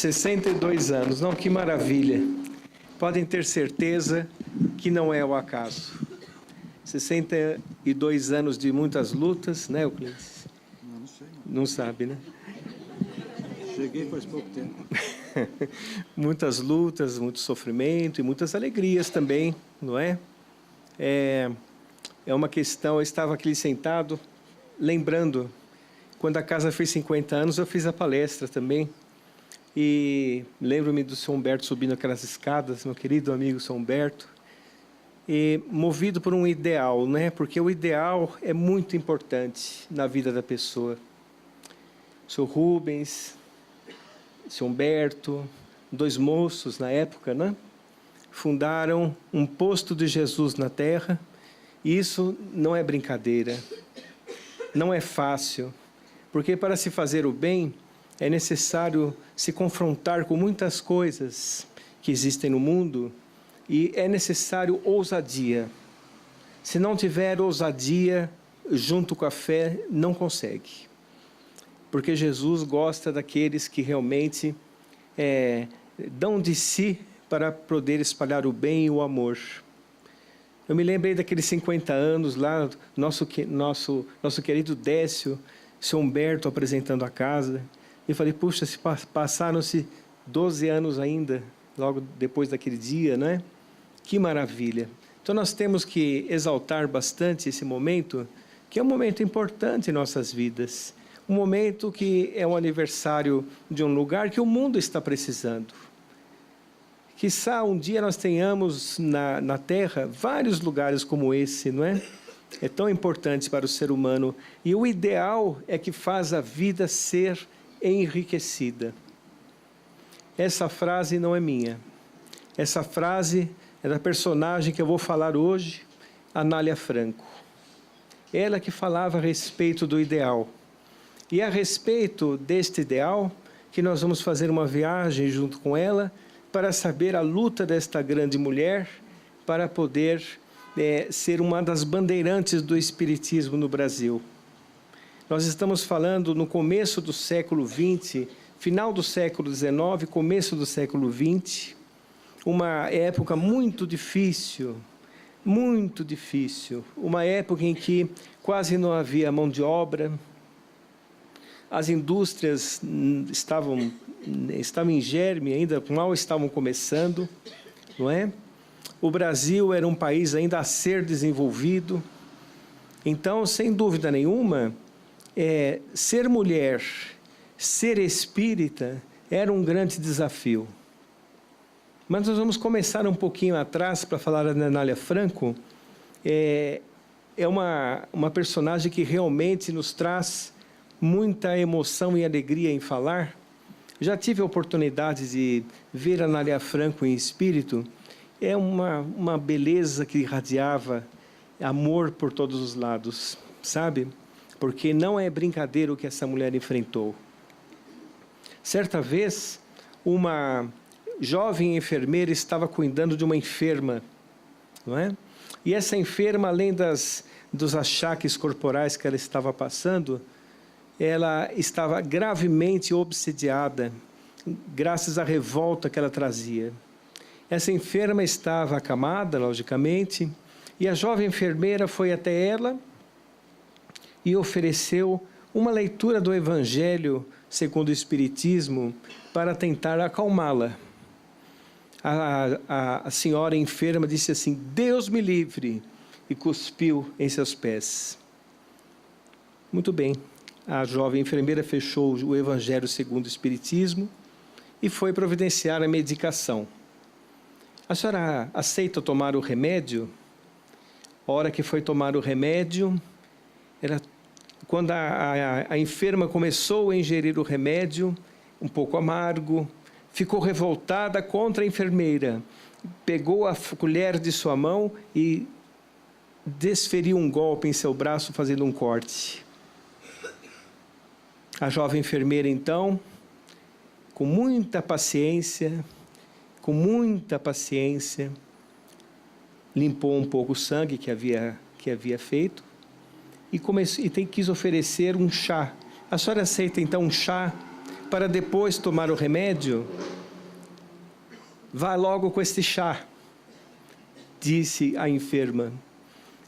62 anos, não, que maravilha. Podem ter certeza que não é o acaso. 62 anos de muitas lutas, né, Euclides? Não sei. Não sabe, né? Cheguei faz pouco tempo. Muitas lutas, muito sofrimento e muitas alegrias também, não é? É uma questão, eu estava aqui sentado, lembrando, quando a casa fez 50 anos, eu fiz a palestra também. E lembro-me do São Humberto subindo aquelas escadas, meu querido amigo São Humberto, e movido por um ideal, né? Porque o ideal é muito importante na vida da pessoa. O Sr. Rubens, o Sr. Humberto, dois moços na época, né? Fundaram um posto de Jesus na terra, e isso não é brincadeira, não é fácil, porque para se fazer o bem, é necessário se confrontar com muitas coisas que existem no mundo e é necessário ousadia. Se não tiver ousadia junto com a fé, não consegue. Porque Jesus gosta daqueles que realmente dão de si para poder espalhar o bem e o amor. Eu me lembrei daqueles 50 anos lá, nosso querido Décio, Sr. Humberto apresentando a casa. E falei, puxa, se passaram-se 12 anos ainda, logo depois daquele dia, né? Que maravilha. Então nós temos que exaltar bastante esse momento, que é um momento importante em nossas vidas. Um momento que é um aniversário de um lugar que o mundo está precisando. Quiçá um dia nós tenhamos na Terra vários lugares como esse, não é? É tão importante para o ser humano. E o ideal é que faz a vida ser enriquecida. Essa frase não é minha. Essa frase é da personagem que eu vou falar hoje, Anália Franco. Ela que falava a respeito do ideal. E a respeito deste ideal, que nós vamos fazer uma viagem junto com ela, para saber a luta desta grande mulher, para poder ser uma das bandeirantes do espiritismo no Brasil. Nós estamos falando no começo do século XX, final do século XIX, começo do século XX, uma época muito difícil, uma época em que quase não havia mão de obra, as indústrias estavam em germe ainda, mal estavam começando, não é? O Brasil era um país ainda a ser desenvolvido, então, sem dúvida nenhuma, ser mulher, ser espírita, era um grande desafio. Mas nós vamos começar um pouquinho atrás para falar da Anália Franco. É uma personagem que realmente nos traz muita emoção e alegria em falar. Já tive a oportunidade de ver a Anália Franco em espírito. É uma beleza que irradiava amor por todos os lados, sabe? Porque não é brincadeira o que essa mulher enfrentou. Certa vez, uma jovem enfermeira estava cuidando de uma enferma, não é? E essa enferma, além dos achaques corporais que ela estava passando, ela estava gravemente obsediada, graças à revolta que ela trazia. Essa enferma estava acamada, logicamente, e a jovem enfermeira foi até ela e ofereceu uma leitura do Evangelho segundo o Espiritismo para tentar acalmá-la. A senhora enferma disse assim, Deus me livre, e cuspiu em seus pés. Muito bem, a jovem enfermeira fechou o Evangelho segundo o Espiritismo e foi providenciar a medicação. A senhora aceita tomar o remédio? A hora que foi tomar o remédio, quando a enferma começou a ingerir o remédio, um pouco amargo, ficou revoltada contra a enfermeira, pegou a colher de sua mão e desferiu um golpe em seu braço, fazendo um corte. A jovem enfermeira, então, com muita paciência, limpou um pouco o sangue que havia feito e quis oferecer um chá. A senhora aceita então um chá para depois tomar o remédio, vá logo com este chá, disse a enferma.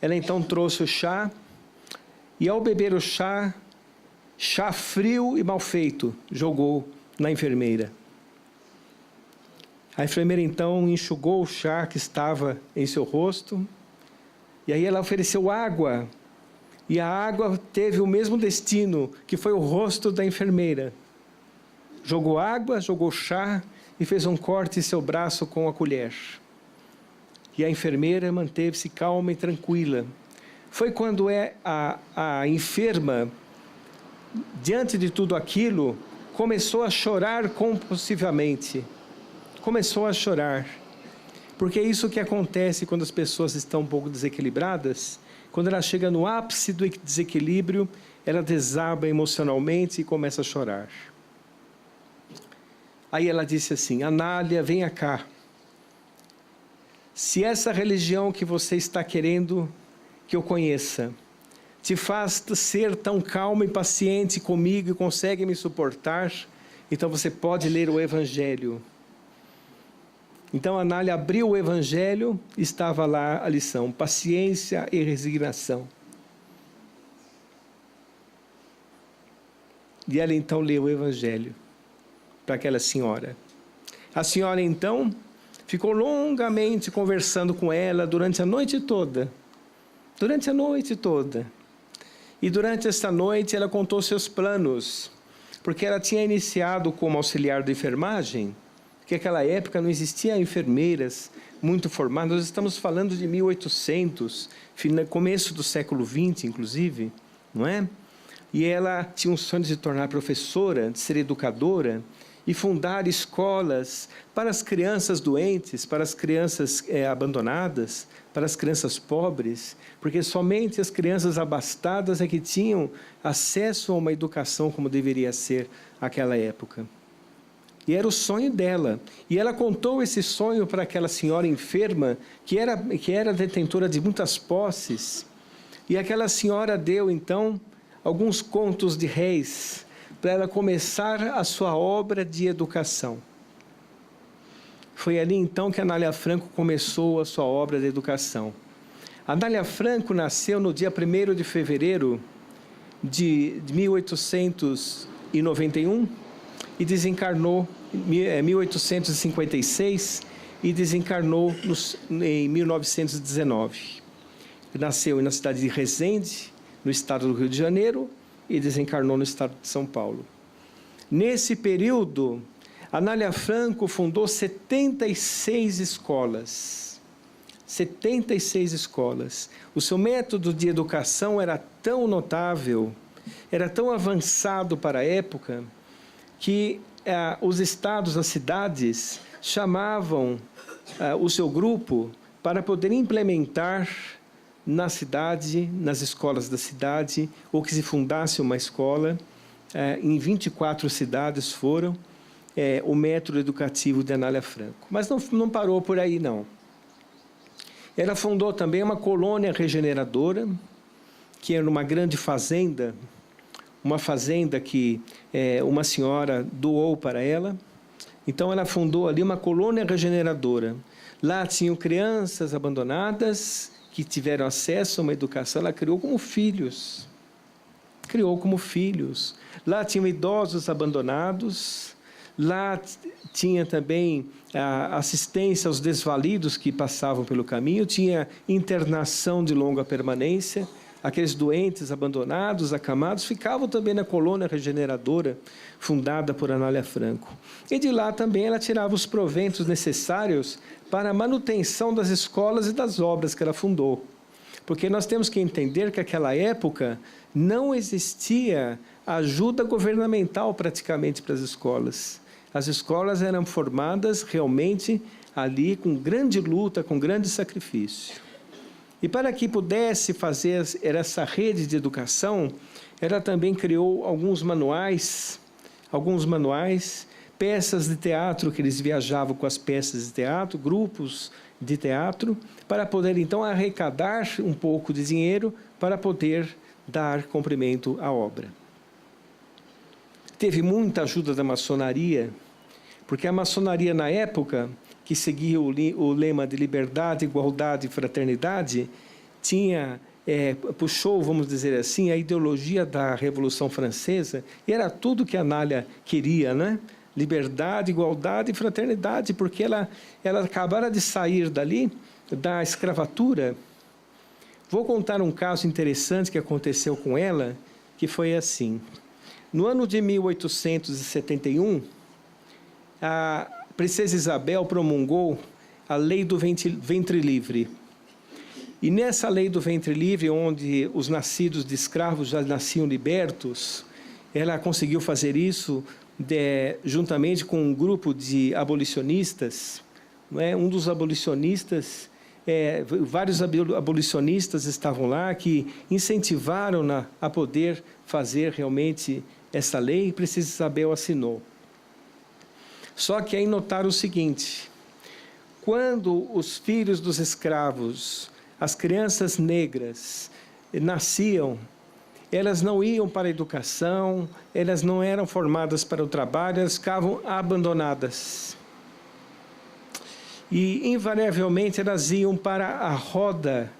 Ela então trouxe o chá, e ao beber o chá frio e mal feito, jogou na enfermeira. A enfermeira então enxugou o chá que estava em seu rosto, e aí ela ofereceu água, e a água teve o mesmo destino, que foi o rosto da enfermeira. Jogou água, jogou chá, e fez um corte em seu braço com a colher. E a enfermeira manteve-se calma e tranquila. Foi quando a enferma, diante de tudo aquilo, começou a chorar compulsivamente. Começou a chorar. Porque é isso que acontece quando as pessoas estão um pouco desequilibradas. Quando ela chega no ápice do desequilíbrio, ela desaba emocionalmente e começa a chorar. Aí ela disse assim: Anália, venha cá. Se essa religião que você está querendo que eu conheça te faz ser tão calma e paciente comigo e consegue me suportar, então você pode ler o Evangelho. Então Anália abriu o Evangelho, estava lá a lição: paciência e resignação. E ela então leu o Evangelho para aquela senhora. A senhora então ficou longamente conversando com ela durante a noite toda. Durante a noite toda. E durante esta noite ela contou seus planos, porque ela tinha iniciado como auxiliar de enfermagem, porque naquela época não existiam enfermeiras muito formadas. Nós estamos falando de 1800, começo do século XX, inclusive, não é? E ela tinha um sonho de se tornar professora, de ser educadora, e fundar escolas para as crianças doentes, para as crianças abandonadas, para as crianças pobres, porque somente as crianças abastadas é que tinham acesso a uma educação como deveria ser naquela época. E era o sonho dela. E ela contou esse sonho para aquela senhora enferma, que era detentora de muitas posses. E aquela senhora deu, então, alguns contos de réis, para ela começar a sua obra de educação. Foi ali então que a Anália Franco começou a sua obra de educação. A Anália Franco nasceu no dia 1º de fevereiro de 1891 e desencarnou em 1856 e desencarnou em 1919. Nasceu na cidade de Resende, no estado do Rio de Janeiro, e desencarnou no estado de São Paulo. Nesse período, Anália Franco fundou 76 escolas. 76 escolas. O seu método de educação era tão notável, era tão avançado para a época, que os estados, as cidades, chamavam o seu grupo para poder implementar na cidade, nas escolas da cidade, ou que se fundasse uma escola. Em 24 cidades foram o método educativo de Anália Franco. Mas não parou por aí, não. Ela fundou também uma colônia regeneradora, que era uma grande fazenda, uma fazenda que uma senhora doou para ela. Então ela fundou ali uma colônia regeneradora. Lá tinham crianças abandonadas, que tiveram acesso a uma educação. Ela criou como filhos. Criou como filhos. Lá tinham idosos abandonados. Lá tinha também a assistência aos desvalidos que passavam pelo caminho. Tinha internação de longa permanência. Aqueles doentes abandonados, acamados, ficavam também na colônia regeneradora, fundada por Anália Franco. E de lá também ela tirava os proventos necessários para a manutenção das escolas e das obras que ela fundou. Porque nós temos que entender que naquela época não existia ajuda governamental praticamente para as escolas. As escolas eram formadas realmente ali com grande luta, com grande sacrifício. E para que pudesse fazer essa rede de educação, ela também criou alguns manuais, peças de teatro, que eles viajavam com as peças de teatro, grupos de teatro, para poder então arrecadar um pouco de dinheiro para poder dar cumprimento à obra. teve muita ajuda da maçonaria, porque a maçonaria, na época, que seguia o lema de liberdade, igualdade e fraternidade, puxou, vamos dizer assim, a ideologia da Revolução Francesa, e era tudo que a Anália queria, né? Liberdade, igualdade e fraternidade, porque ela acabara de sair dali, da escravatura. Vou contar um caso interessante que aconteceu com ela, que foi assim. No ano de 1871, a princesa Isabel promulgou a lei do ventre livre. E nessa lei do ventre livre, onde os nascidos de escravos já nasciam libertos, ela conseguiu fazer isso juntamente com um grupo de abolicionistas. Não é? Um dos abolicionistas, vários abolicionistas estavam lá que incentivaram a poder fazer realmente essa lei, e a princesa Isabel assinou. Só que aí notaram o seguinte: quando os filhos dos escravos, as crianças negras, nasciam, elas não iam para a educação, elas não eram formadas para o trabalho, elas ficavam abandonadas. E, invariavelmente, elas iam para a roda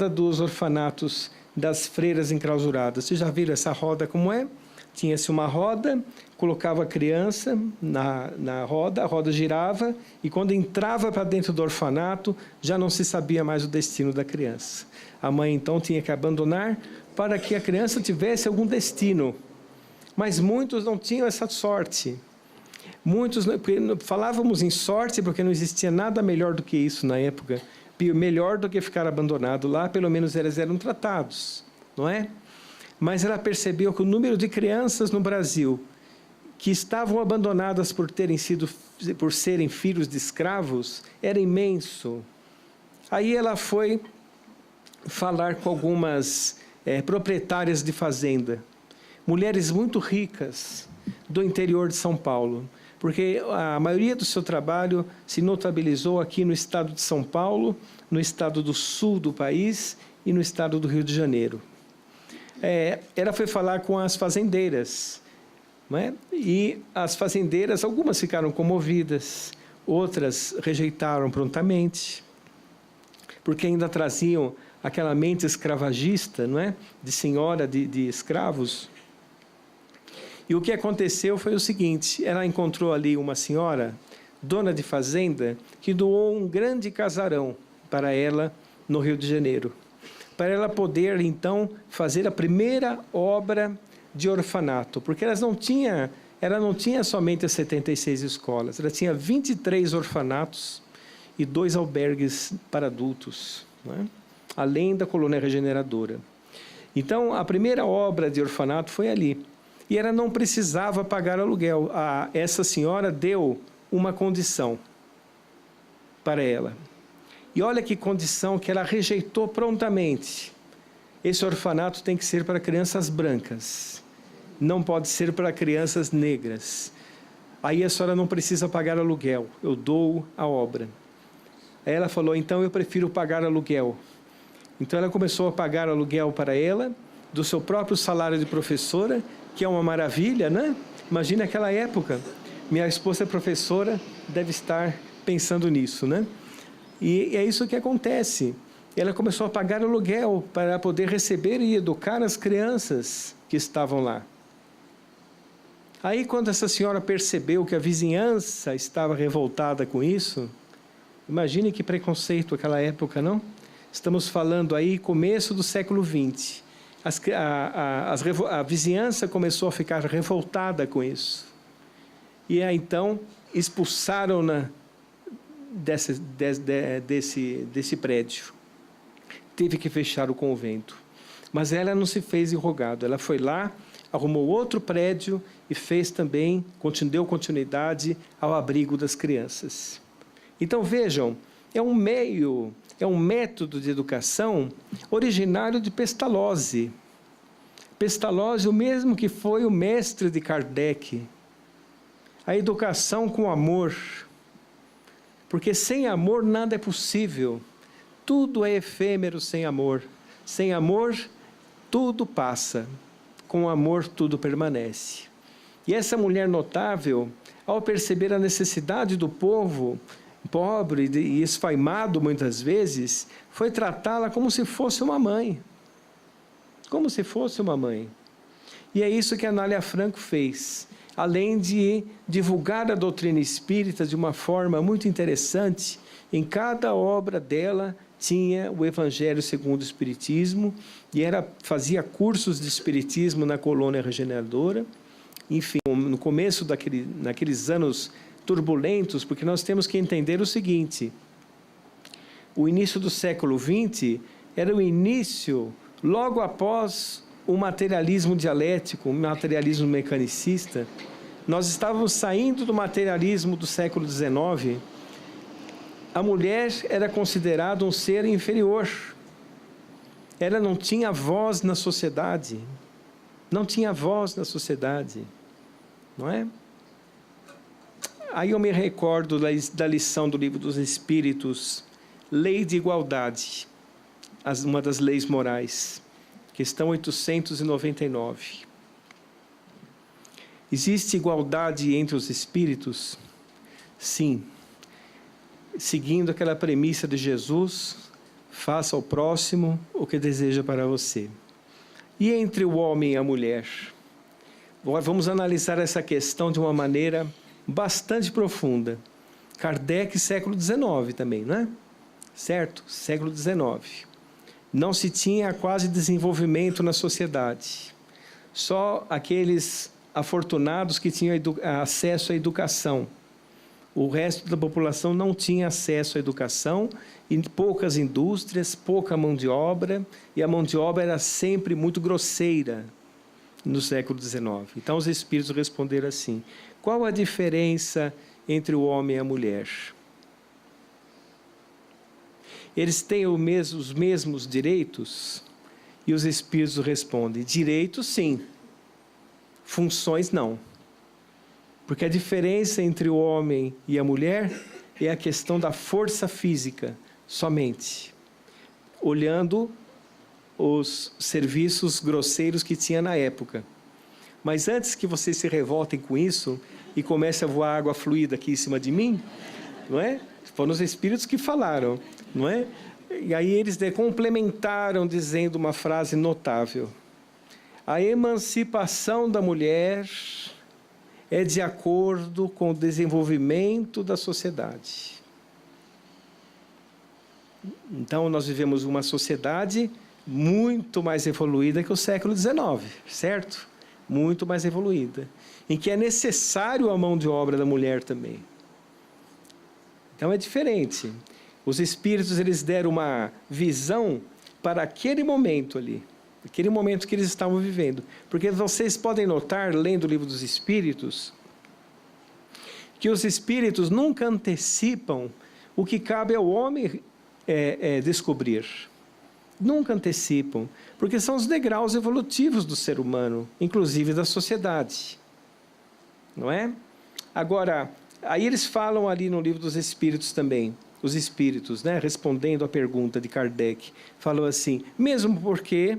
dos orfanatos das freiras enclausuradas. Vocês já viram essa roda como é? Tinha-se uma roda, colocava a criança na roda, a roda girava, e quando entrava para dentro do orfanato, já não se sabia mais o destino da criança. A mãe, então, tinha que abandonar para que a criança tivesse algum destino. Mas muitos não tinham essa sorte. Muitos, falávamos em sorte porque não existia nada melhor do que isso na época. Melhor do que ficar abandonado lá, pelo menos eles eram tratados, não é? Mas ela percebeu que o número de crianças no Brasil que estavam abandonadas por serem filhos de escravos era imenso. Aí ela foi falar com algumas proprietárias de fazenda, mulheres muito ricas do interior de São Paulo, porque a maioria do seu trabalho se notabilizou aqui no estado de São Paulo, no estado do sul do país e no estado do Rio de Janeiro. Ela foi falar com as fazendeiras, não é? E as fazendeiras, algumas ficaram comovidas, outras rejeitaram prontamente, porque ainda traziam aquela mente escravagista, não é? De senhora de escravos. E o que aconteceu foi o seguinte: ela encontrou ali uma senhora, dona de fazenda, que doou um grande casarão para ela no Rio de Janeiro, para ela poder, então, fazer a primeira obra de orfanato, porque ela não tinha somente as 76 escolas, ela tinha 23 orfanatos e 2 albergues para adultos, não é? Além da colônia regeneradora. Então, a primeira obra de orfanato foi ali. E ela não precisava pagar aluguel. Essa senhora deu uma condição para ela. E olha que condição que ela rejeitou prontamente. Esse orfanato tem que ser para crianças brancas. Não pode ser para crianças negras. Aí a senhora não precisa pagar aluguel. Eu dou a obra. Aí ela falou: então eu prefiro pagar aluguel. Então ela começou a pagar aluguel para ela, do seu próprio salário de professora, que é uma maravilha, né? Imagina aquela época. Minha esposa é professora, deve estar pensando nisso, né? E é isso que acontece. Ela começou a pagar aluguel para poder receber e educar as crianças que estavam lá. Aí, quando essa senhora percebeu que a vizinhança estava revoltada com isso, imagine que preconceito aquela época, não? Estamos falando aí começo do século XX. A vizinhança começou a ficar revoltada com isso. E aí, então, expulsaram-na desse prédio. Teve que fechar o convento. Mas ela não se fez enrogado. Ela foi lá, arrumou outro prédio e fez também, deu continuidade ao abrigo das crianças. Então, vejam, é um método de educação originário de Pestalozzi. Pestalozzi, o mesmo que foi o mestre de Kardec. A educação com amor. Porque sem amor nada é possível. Tudo é efêmero sem amor. Sem amor, tudo passa. Com amor, tudo permanece. E essa mulher notável, ao perceber a necessidade do povo, pobre e esfaimado muitas vezes, foi tratá-la como se fosse uma mãe. Como se fosse uma mãe. E é isso que a Anália Franco fez. Além de divulgar a doutrina espírita de uma forma muito interessante, em cada obra dela tinha o Evangelho segundo o Espiritismo, e fazia cursos de Espiritismo na Colônia Regeneradora. Enfim, no começo naqueles anos turbulentos, porque nós temos que entender o seguinte: o início do século XX era o início, logo após o materialismo dialético, o materialismo mecanicista. Nós estávamos saindo do materialismo do século XIX. A mulher era considerada um ser inferior. Ela não tinha voz na sociedade. Não tinha voz na sociedade. Não é? Aí eu me recordo da lição do Livro dos Espíritos, Lei de Igualdade, uma das leis morais, questão 899. Existe igualdade entre os espíritos? Sim. Seguindo aquela premissa de Jesus, faça ao próximo o que deseja para você. E entre o homem e a mulher? Agora vamos analisar essa questão de uma maneira bastante profunda. Kardec, século XIX também, não é? Certo? Século XIX. Não se tinha quase desenvolvimento na sociedade. Só aqueles afortunados que tinham acesso à educação. O resto da população não tinha acesso à educação, e poucas indústrias, pouca mão de obra, e a mão de obra era sempre muito grosseira no século XIX. Então os espíritos responderam assim: qual a diferença entre o homem e a mulher? Eles têm os mesmos direitos? E os espíritos respondem: direitos sim, funções não. Porque a diferença entre o homem e a mulher é a questão da força física, somente. Olhando os serviços grosseiros que tinha na época. Mas antes que vocês se revoltem com isso e comece a voar água fluida aqui em cima de mim, não é? Foram os espíritos que falaram, não é? E aí eles complementaram dizendo uma frase notável: a emancipação da mulher é de acordo com o desenvolvimento da sociedade. Então, nós vivemos uma sociedade muito mais evoluída que o século XIX, certo? Muito mais evoluída, em que é necessário a mão de obra da mulher também. Então, é diferente. Os espíritos, eles deram uma visão para aquele momento ali, aquele momento que eles estavam vivendo. Porque vocês podem notar, lendo o Livro dos Espíritos, que os espíritos nunca antecipam o que cabe ao homem descobrir. Nunca antecipam, porque são os degraus evolutivos do ser humano, inclusive da sociedade. Não é? Agora, aí eles falam ali no Livro dos Espíritos também, os espíritos, né, respondendo à pergunta de Kardec, falam assim: mesmo porque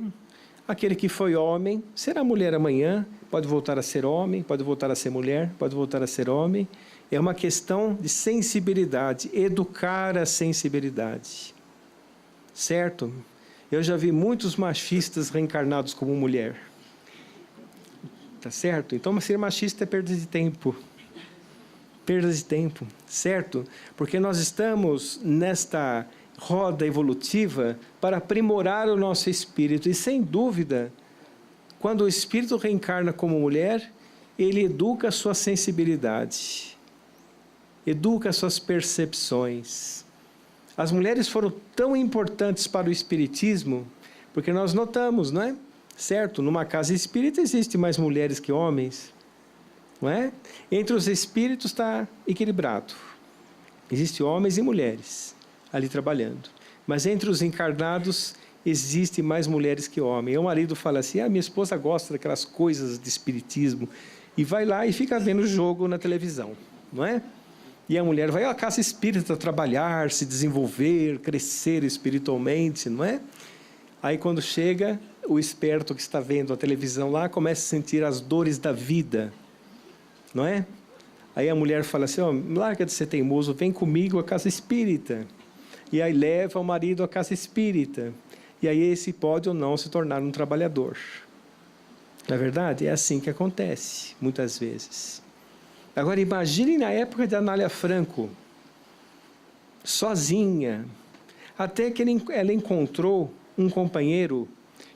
aquele que foi homem será mulher amanhã, pode voltar a ser homem, pode voltar a ser mulher, pode voltar a ser homem. É uma questão de sensibilidade, educar a sensibilidade. Certo? Eu já vi muitos machistas reencarnados como mulher. Tá certo? Então, ser machista é perda de tempo. Perda de tempo, certo? Porque nós estamos nesta roda evolutiva para aprimorar o nosso espírito. E, sem dúvida, quando o espírito reencarna como mulher, ele educa a sua sensibilidade, educa as suas percepções. As mulheres foram tão importantes para o espiritismo, porque nós notamos, não é? Certo? Numa casa espírita existe mais mulheres que homens, não é? Entre os espíritos está equilibrado. Existem homens e mulheres ali trabalhando. Mas entre os encarnados existem mais mulheres que homens. E o marido fala assim: minha esposa gosta daquelas coisas de espiritismo, e vai lá e fica vendo o jogo na televisão, não é? E a mulher vai à casa espírita trabalhar, se desenvolver, crescer espiritualmente, não é? Aí quando chega, o esperto que está vendo a televisão lá começa a sentir as dores da vida. não é? Aí a mulher fala assim, larga de ser teimoso, vem comigo à casa espírita. E aí leva o marido à casa espírita. E aí esse pode ou não se tornar um trabalhador. Não é verdade? É assim que acontece, muitas vezes. Agora imagine na época de Anália Franco, sozinha, até que ela encontrou um companheiro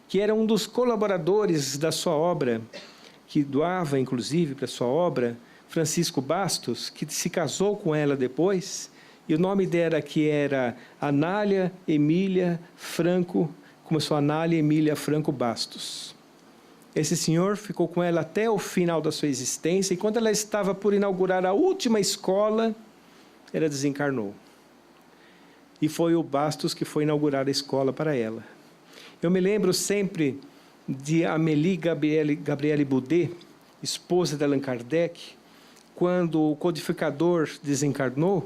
que era um dos colaboradores da sua obra, que doava inclusive para a sua obra, Francisco Bastos, que se casou com ela depois, e o nome dela que era Anália Emília Franco, começou Anália Emília Franco Bastos. Esse senhor ficou com ela até o final da sua existência, e quando ela estava por inaugurar a última escola, ela desencarnou. E foi o Bastos que foi inaugurar a escola para ela. Eu me lembro sempre de Amélie Gabrielle Boudet, esposa de Allan Kardec, quando o codificador desencarnou,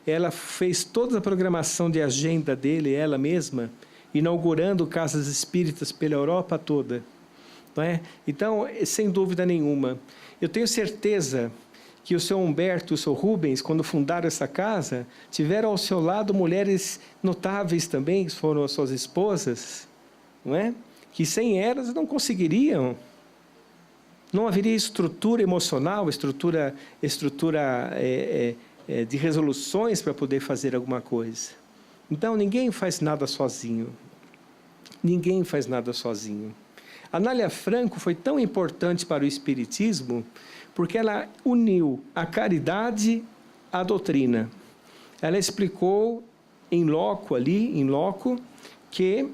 ela fez toda a programação de agenda dele, ela mesma, inaugurando casas espíritas pela Europa toda. Não é? Então, sem dúvida nenhuma, eu tenho certeza que o seu Humberto e o seu Rubens, quando fundaram essa casa, tiveram ao seu lado mulheres notáveis também, que foram as suas esposas, não é? Que sem elas não conseguiriam. Não haveria estrutura emocional, estrutura de resoluções para poder fazer alguma coisa. Então, ninguém faz nada sozinho. Ninguém faz nada sozinho. Anália Franco foi tão importante para o Espiritismo porque ela uniu a caridade à doutrina. Ela explicou em loco, que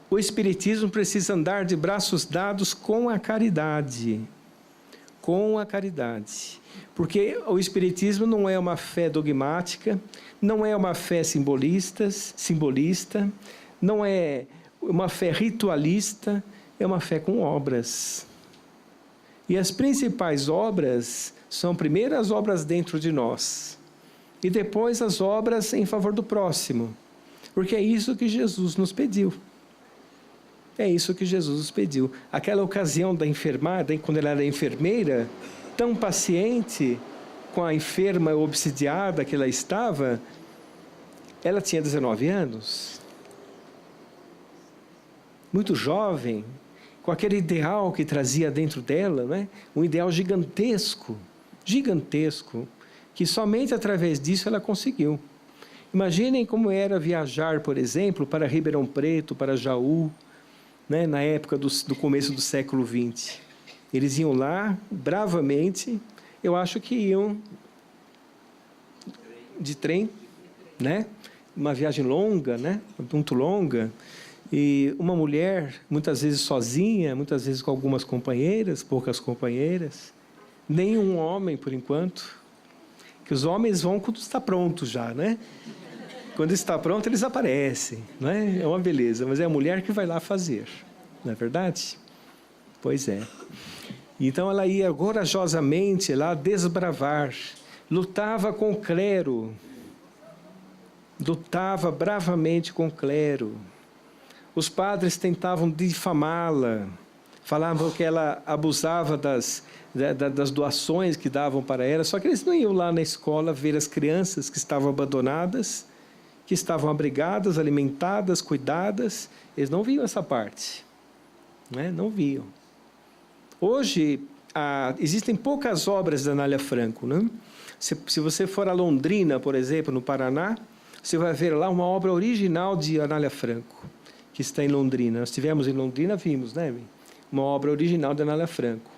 o Espiritismo precisa andar de braços dados com a caridade. Com a caridade. Porque o Espiritismo não é uma fé dogmática, não é uma fé simbolista, não é uma fé ritualista, é uma fé com obras. E as principais obras são primeiro as obras dentro de nós, e depois as obras em favor do próximo. Porque é isso que Jesus nos pediu. É isso que Jesus nos pediu. Aquela ocasião da enfermada, quando ela era enfermeira, tão paciente com a enferma obsidiada que ela estava, ela tinha 19 anos. Muito jovem, com aquele ideal que trazia dentro dela, né? Um ideal gigantesco, que somente através disso ela conseguiu. Imaginem como era viajar, por exemplo, para Ribeirão Preto, para Jaú, né? Na época do começo do século XX. Eles iam lá, bravamente, eu acho que iam de trem, né? Uma viagem longa, né? Muito longa. E uma mulher, muitas vezes sozinha, muitas vezes com algumas companheiras, poucas companheiras. Nenhum homem, por enquanto. Que os homens vão quando está pronto já, né? Quando está pronto, eles aparecem, né? É uma beleza, mas é a mulher que vai lá fazer. Não é verdade? Pois é. Então ela ia corajosamente lá desbravar, lutava com o clero, lutava bravamente com o clero. Os padres tentavam difamá-la, falavam que ela abusava das doações que davam para ela, só que eles não iam lá na escola ver as crianças que estavam abandonadas, que estavam abrigadas, alimentadas, cuidadas, eles não viam essa parte, né? Não viam. Hoje, existem poucas obras da Anália Franco, né? Se você for a Londrina, por exemplo, no Paraná, você vai ver lá uma obra original de Anália Franco, que está em Londrina. Nós estivemos em Londrina, vimos, né? Uma obra original de Anália Franco.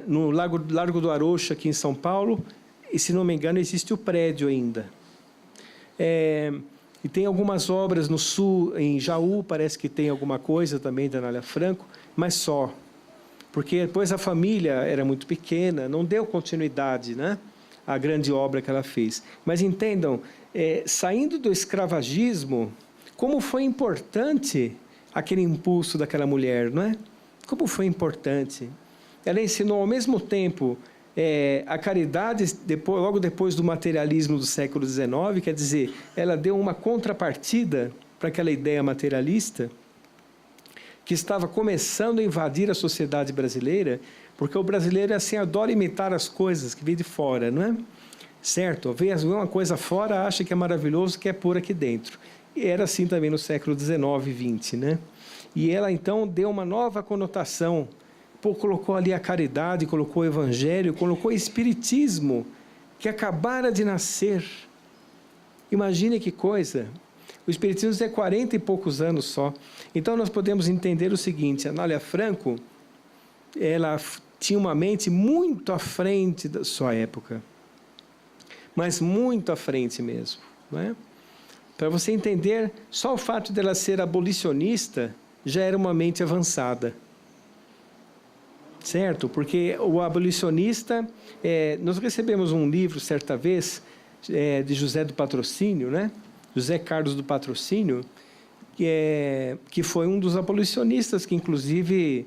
No Largo do Aroucho, aqui em São Paulo, e se não me engano, existe o prédio ainda. E tem algumas obras no sul, em Jaú, parece que tem alguma coisa também da Anália Franco, mas só. Porque depois a família era muito pequena, não deu continuidade, né, à grande obra que ela fez. Mas entendam, saindo do escravagismo, como foi importante aquele impulso daquela mulher, não é? Como foi importante. Ela ensinou ao mesmo tempo a caridade, logo depois do materialismo do século XIX, quer dizer, ela deu uma contrapartida para aquela ideia materialista, que estava começando a invadir a sociedade brasileira, porque o brasileiro assim adora imitar as coisas que vêm de fora, não é? Certo? Vê uma coisa fora, acha que é maravilhoso, quer pôr aqui dentro. E era assim também no século XIX e XX, né? E ela então deu uma nova conotação, colocou ali a caridade, colocou o evangelho, colocou o espiritismo, que acabara de nascer. Imagine que coisa! O espiritismo tem 40 e poucos anos só. Então nós podemos entender o seguinte: a Anália Franco, ela tinha uma mente muito à frente da sua época, mas muito à frente mesmo, não é? Para você entender, só o fato dela ser abolicionista já era uma mente avançada. Certo? Porque o abolicionista... nós recebemos um livro, certa vez, de José do Patrocínio, né? José Carlos do Patrocínio, que foi um dos abolicionistas que, inclusive,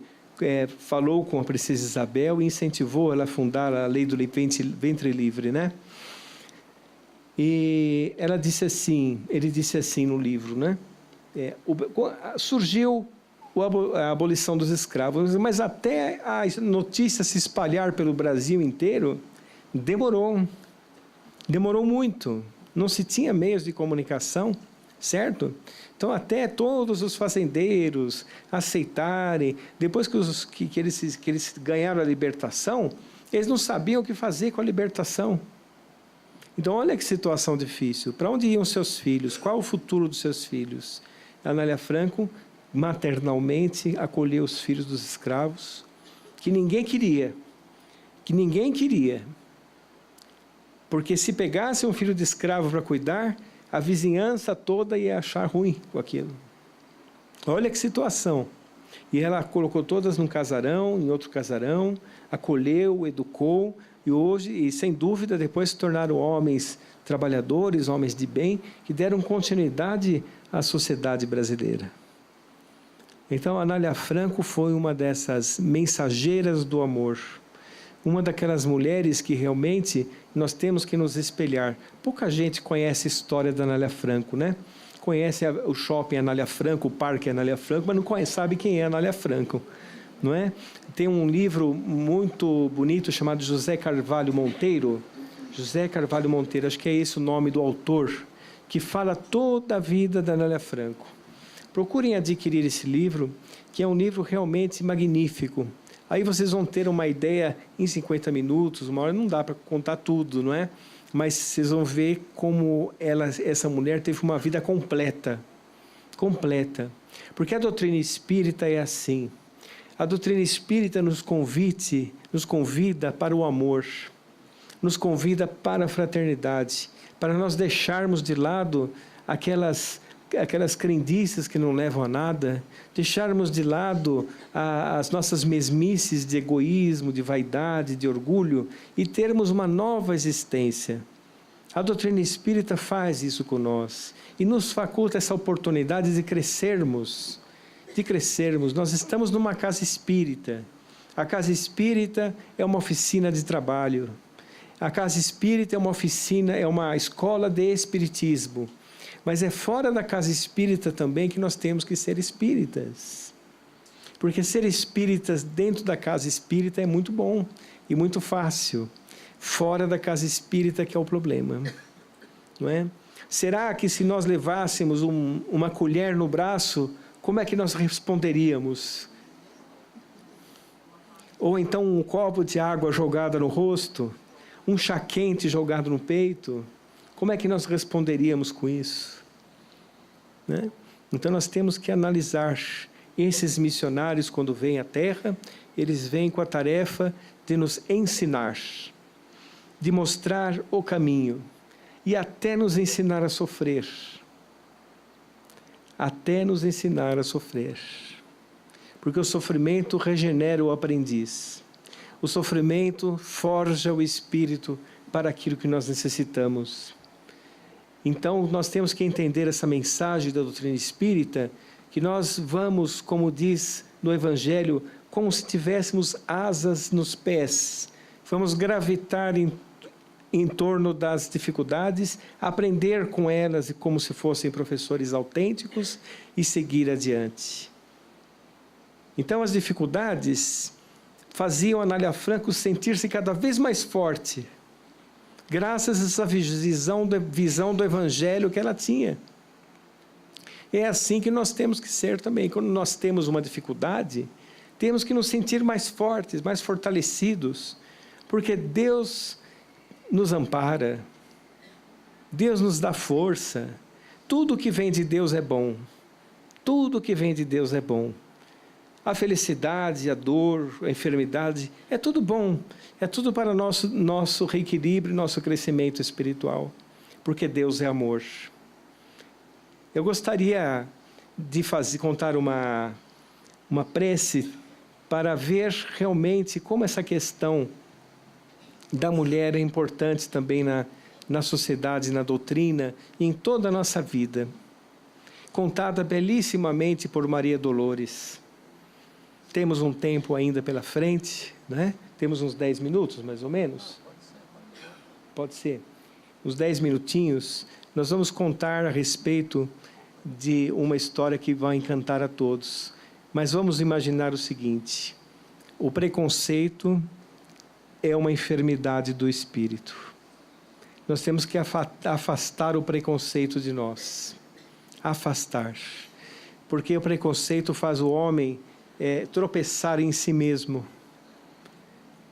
falou com a princesa Isabel e incentivou ela a fundar a lei do ventre livre, né? E ela disse assim, ele disse assim no livro, né? Surgiu a abolição dos escravos, mas até a notícia se espalhar pelo Brasil inteiro, demorou muito. Não se tinha meios de comunicação, certo? Então, até todos os fazendeiros aceitarem, depois que eles ganharam a libertação, eles não sabiam o que fazer com a libertação. Então, olha que situação difícil. Para onde iam seus filhos? Qual o futuro dos seus filhos? A Anália Franco, maternalmente, acolheu os filhos dos escravos, que ninguém queria. Porque se pegasse um filho de escravo para cuidar, a vizinhança toda ia achar ruim com aquilo. Olha que situação. E ela colocou todas num casarão, em outro casarão, acolheu, educou, e hoje, e sem dúvida, depois se tornaram homens trabalhadores, homens de bem, que deram continuidade à sociedade brasileira. Então, a Anália Franco foi uma dessas mensageiras do amor, uma daquelas mulheres que realmente nós temos que nos espelhar. Pouca gente conhece a história da Anália Franco, né? Conhece o shopping Anália Franco, o parque Anália Franco, mas não sabe quem é a Anália Franco, não é? Tem um livro muito bonito chamado José Carvalho Monteiro. José Carvalho Monteiro, acho que é esse o nome do autor, que fala toda a vida da Anália Franco. Procurem adquirir esse livro, que é um livro realmente magnífico. Aí vocês vão ter uma ideia em 50 minutos, uma hora não dá para contar tudo, não é? Mas vocês vão ver como essa mulher teve uma vida completa. Completa. Porque a doutrina espírita é assim. A doutrina espírita nos convida para o amor, nos convida para a fraternidade, para nós deixarmos de lado aquelas crendices que não levam a nada, deixarmos de lado as nossas mesmices de egoísmo, de vaidade, de orgulho e termos uma nova existência. A doutrina espírita faz isso com nós e nos faculta essa oportunidade de crescermos. Nós estamos numa casa espírita. A casa espírita é uma oficina de trabalho. A casa espírita é uma oficina, é uma escola de espiritismo. Mas é fora da casa espírita também que nós temos que ser espíritas. Porque ser espíritas dentro da casa espírita é muito bom e muito fácil. Fora da casa espírita que é o problema, não é? Será que se nós levássemos uma colher no braço, como é que nós responderíamos? Ou então um copo de água jogada no rosto, um chá quente jogado no peito, como é que nós responderíamos com isso? Né? Então nós temos que analisar. Esses missionários, quando vêm à Terra, eles vêm com a tarefa de nos ensinar, de mostrar o caminho e até nos ensinar a sofrer. Até nos ensinar a sofrer. Porque o sofrimento regenera o aprendiz. O sofrimento forja o espírito para aquilo que nós necessitamos. Então, nós temos que entender essa mensagem da doutrina espírita, que nós vamos, como diz no Evangelho, como se tivéssemos asas nos pés. Vamos gravitar em torno das dificuldades, aprender com elas como se fossem professores autênticos e seguir adiante. Então, as dificuldades faziam a Anália Franco sentir-se cada vez mais forte, graças a essa visão do Evangelho que ela tinha. É assim que nós temos que ser também. Quando nós temos uma dificuldade, temos que nos sentir mais fortes, mais fortalecidos, porque Deus nos ampara, Deus nos dá força. Tudo que vem de Deus é bom. Tudo que vem de Deus é bom. A felicidade, a dor, a enfermidade, é tudo bom. É tudo para nosso reequilíbrio, nosso crescimento espiritual. Porque Deus é amor. Eu gostaria de contar uma prece para ver realmente como essa questão da mulher é importante também na sociedade, na doutrina e em toda a nossa vida. Contada belíssimamente por Maria Dolores. Temos um tempo ainda pela frente, né? Temos uns 10 minutos, mais ou menos. Pode ser. Uns 10 minutinhos, nós vamos contar a respeito de uma história que vai encantar a todos. Mas vamos imaginar o seguinte: o preconceito é uma enfermidade do espírito. Nós temos que afastar o preconceito de nós. Afastar. Porque o preconceito faz o homem tropeçar em si mesmo.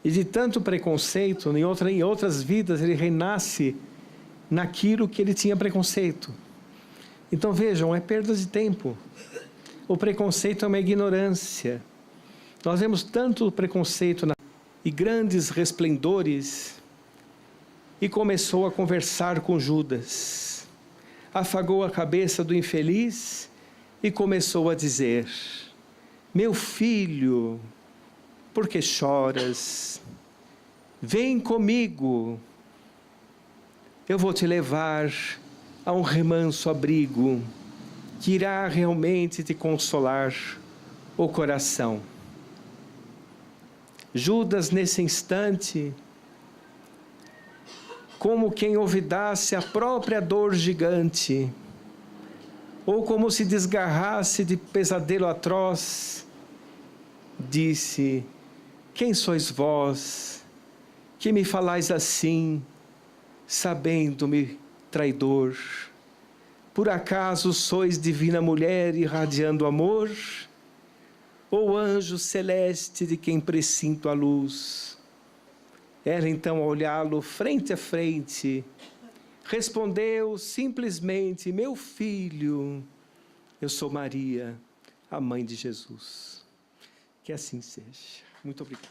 E de tanto preconceito, em outras vidas, ele renasce naquilo que ele tinha preconceito. Então vejam, é perda de tempo. O preconceito é uma ignorância. Nós vemos tanto preconceito e grandes resplendores, e começou a conversar com Judas. Afagou a cabeça do infeliz e começou a dizer: meu filho, por que choras? Vem comigo, eu vou te levar a um remanso abrigo, que irá realmente te consolar o coração. Judas, nesse instante, como quem olvidasse a própria dor gigante, ou como se desgarrasse de pesadelo atroz, disse: quem sois vós, que me falais assim, sabendo-me traidor? Por acaso sois divina mulher irradiando amor? Ou anjo celeste de quem presinto a luz? Ela então, a olhá-lo frente a frente, respondeu simplesmente: meu filho, eu sou Maria, a mãe de Jesus. Que assim seja. Muito obrigado.